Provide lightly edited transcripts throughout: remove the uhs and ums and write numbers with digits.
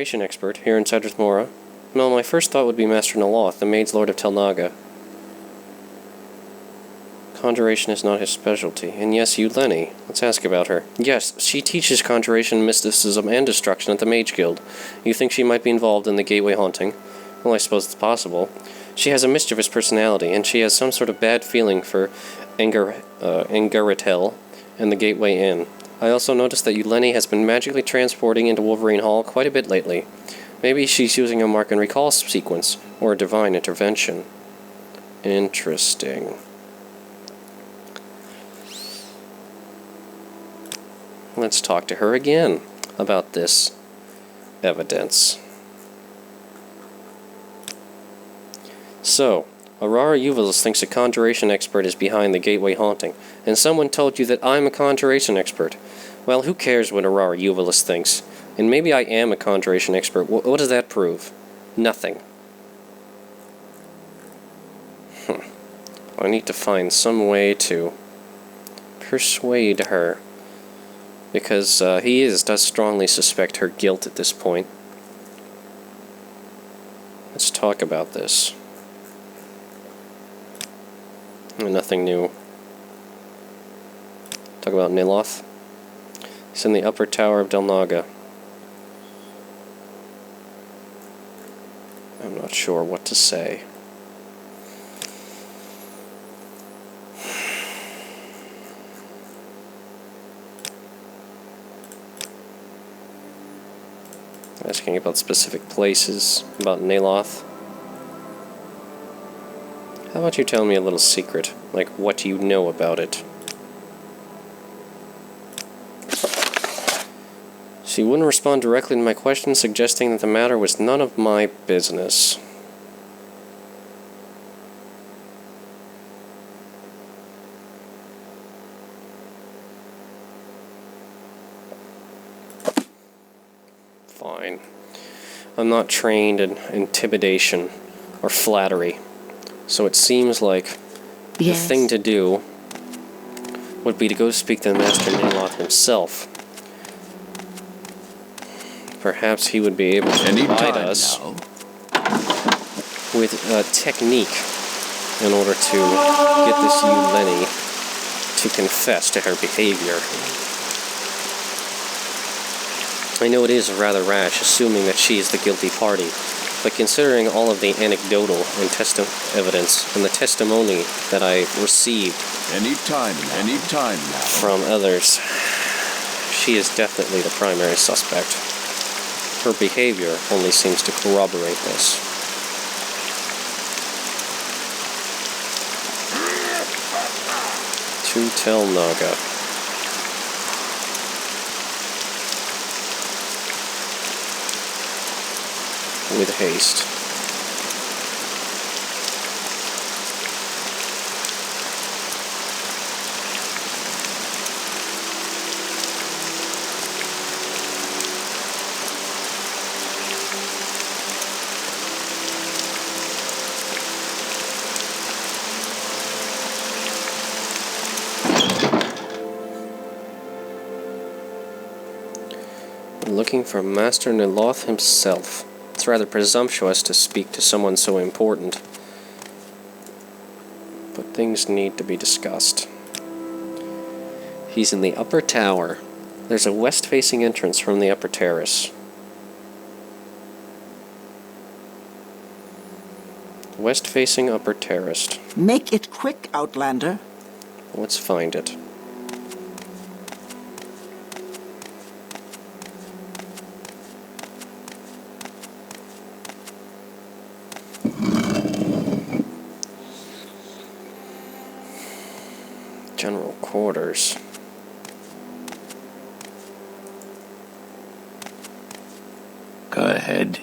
expert here in Cedrith Mora. Well, my first thought would be Master Naloth, the Maids Lord of Tel Naga. Conjuration is not his specialty. And yes, Lenny. Let's ask about her. Yes, she teaches conjuration, mysticism, and destruction at the Mage Guild. You think she might be involved in the Gateway haunting? Well, I suppose it's possible. She has a mischievous personality, and she has some sort of bad feeling for Angaratel and the Gateway Inn. I also noticed that Lenny has been magically transporting into Wolverine Hall quite a bit lately. Maybe she's using a mark and recall sequence, or a divine intervention. Interesting. Let's talk to her again about this evidence. So, Aurora Uvalis thinks a conjuration expert is behind the Gateway haunting, and someone told you that I'm a conjuration expert. Well, who cares what Aurora Uvalis thinks? And maybe I am a conjuration expert. What does that prove? Nothing. I need to find some way to persuade her. Because he does strongly suspect her guilt at this point. Let's talk about this. Nothing new. Talk about Naloth. He's in the upper tower of Tel Naga. I'm not sure what to say. Asking about specific places, about Naloth. How about you tell me a little secret, like what you know about it? She wouldn't respond directly to my question, suggesting that the matter was none of my business. Fine. I'm not trained in intimidation or flattery, so it seems like the thing to do would be to go speak to the Master Naloth himself. Perhaps he would be able to provide us with a technique in order to get this Lenny to confess to her behavior. I know it is rather rash, assuming that she is the guilty party, but considering all of the anecdotal and evidence and the testimony that I received from others, she is definitely the primary suspect. Her behavior only seems to corroborate this. To Tel Naga. With haste. Looking for Master Naloth himself. It's rather presumptuous to speak to someone so important. But things need to be discussed. He's in the upper tower. There's a west-facing entrance from the upper terrace. West-facing upper terrace. Make it quick, Outlander. Let's find it. General quarters. Go ahead.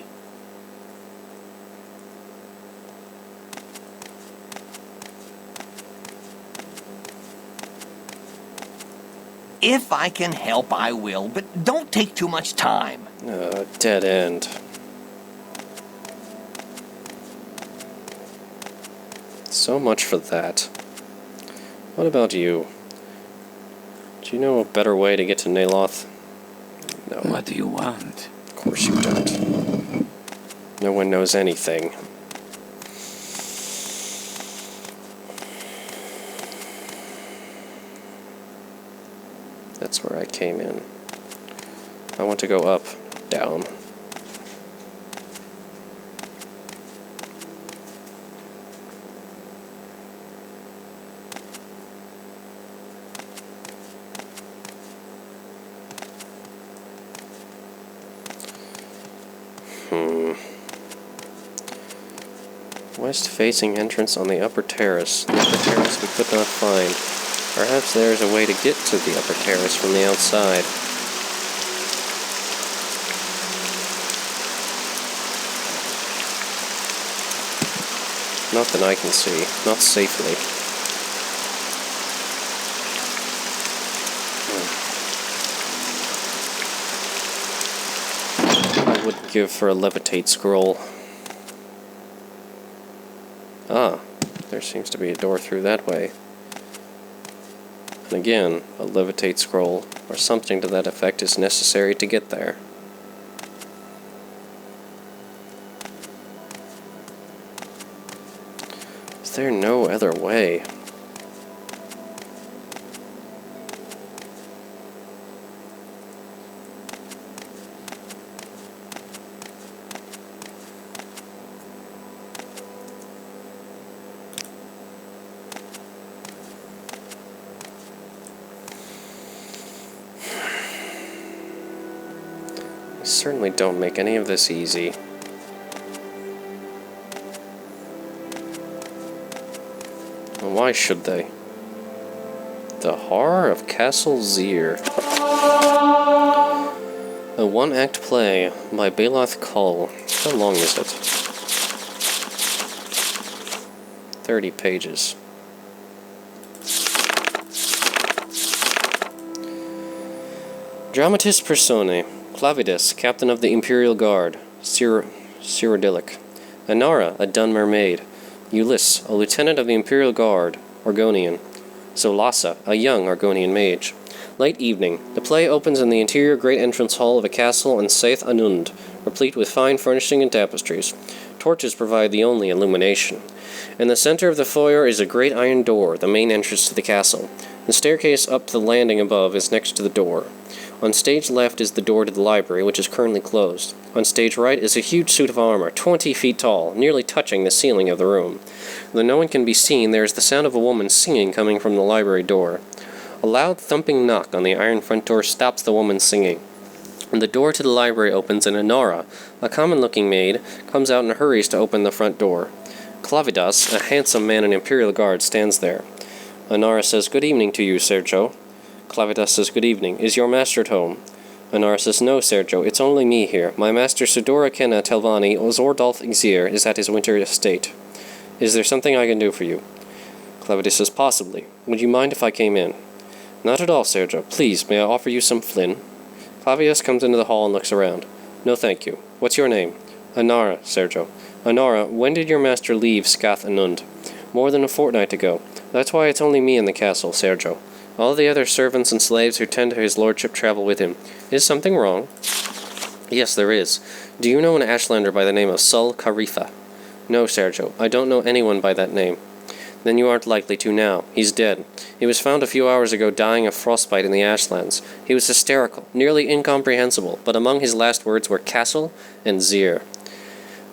If I can help, I will, but don't take too much time. Dead end. So much for that. What about you? Do you know a better way to get to Naloth? No. What do you want? Of course you don't. No one knows anything. That's where I came in. I want to go up, down. West-facing entrance on the upper terrace. The upper terrace we could not find. Perhaps there is a way to get to the upper terrace from the outside. Not that I can see. Not safely. I would give for a levitate scroll. Ah, there seems to be a door through that way. And again, a levitate scroll, or something to that effect, is necessary to get there. Is there no other way? Certainly don't make any of this easy. Well, why should they? The Horror of Castle Zir. A one-act play by Baloth Cull. How long is it? 30 pages. Dramatis Personae. Clavidas, captain of the Imperial Guard, Cyrodiilic. Inara, a Dunmer maid. Ulysses, a lieutenant of the Imperial Guard, Argonian. Zolassa, a young Argonian mage. Late evening. The play opens in the interior great entrance hall of a castle in Saith Anund, replete with fine furnishing and tapestries. Torches provide the only illumination. In the center of the foyer is a great iron door, the main entrance to the castle. The staircase up to the landing above is next to the door. On stage left is the door to the library, which is currently closed. On stage right is a huge suit of armor, 20 feet tall, nearly touching the ceiling of the room. Though no one can be seen, there is the sound of a woman singing coming from the library door. A loud thumping knock on the iron front door stops the woman singing. And the door to the library opens, and Inara, a common-looking maid, comes out and hurries to open the front door. Clavidas, a handsome man in Imperial Guard, stands there. Inara says, "Good evening to you, Sergio." Clavidas says, "Good evening. Is your master at home?" Inara says, "No, Sergio, it's only me here. My master Sidora Kenna Telvanni Zordolf Xyr is at his winter estate. Is there something I can do for you?" Clavidas says, "Possibly. Would you mind if I came in?" "Not at all, Sergio. Please, may I offer you some Flynn?" Clavidas comes into the hall and looks around. "No, thank you. What's your name?" "Inara, Sergio." "Inara, when did your master leave Scath Anund?" "More than a fortnight ago. That's why it's only me in the castle, Sergio. All the other servants and slaves who tend to his lordship travel with him. Is something wrong?" "Yes, there is. Do you know an Ashlander by the name of Sul Karifa?" "No, Sergio. I don't know anyone by that name." "Then you aren't likely to now. He's dead. He was found a few hours ago dying of frostbite in the Ashlands. He was hysterical, nearly incomprehensible, but among his last words were Castle and Zir."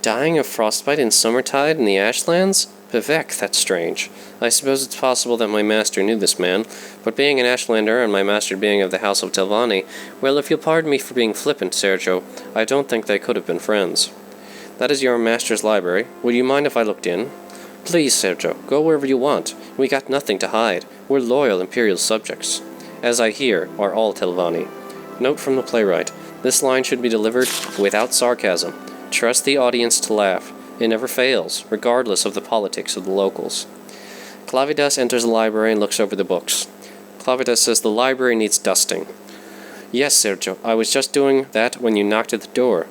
"Dying of frostbite in summertide in the Ashlands? Vivek, that's strange. I suppose it's possible that my master knew this man, but being an Ashlander and my master being of the House of Telvanni, well, if you'll pardon me for being flippant, Sergio, I don't think they could have been friends." "That is your master's library. Would you mind if I looked in?" "Please, Sergio, go wherever you want. We got nothing to hide. We're loyal Imperial subjects. As I hear, are all Telvanni." Note from the playwright. This line should be delivered without sarcasm. Trust the audience to laugh. It never fails, regardless of the politics of the locals. Clavidas enters the library and looks over the books. Clavidas says the library needs dusting. "Yes, Sergio, I was just doing that when you knocked at the door."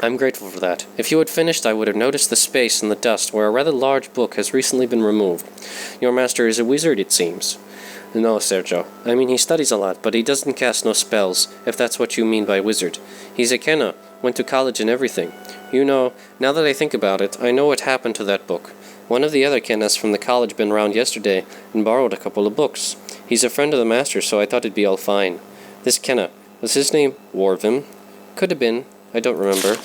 "I'm grateful for that. If you had finished, I would have noticed the space and the dust where a rather large book has recently been removed. Your master is a wizard, it seems." "No, Sergio. I mean, he studies a lot, but he doesn't cast no spells, if that's what you mean by wizard. He's a kenna, Went to college and everything. You know, now that I think about it, I know what happened to that book. One of the other Kennas from the college been around yesterday and borrowed a couple of books. He's a friend of the master, so I thought it'd be all fine. This Kenna, was his name Warvim? Could have been. I don't remember.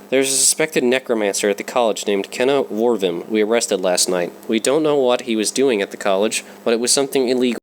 There's a suspected necromancer at the college named Kenna Warvim we arrested last night. We don't know what he was doing at the college, but it was something illegal.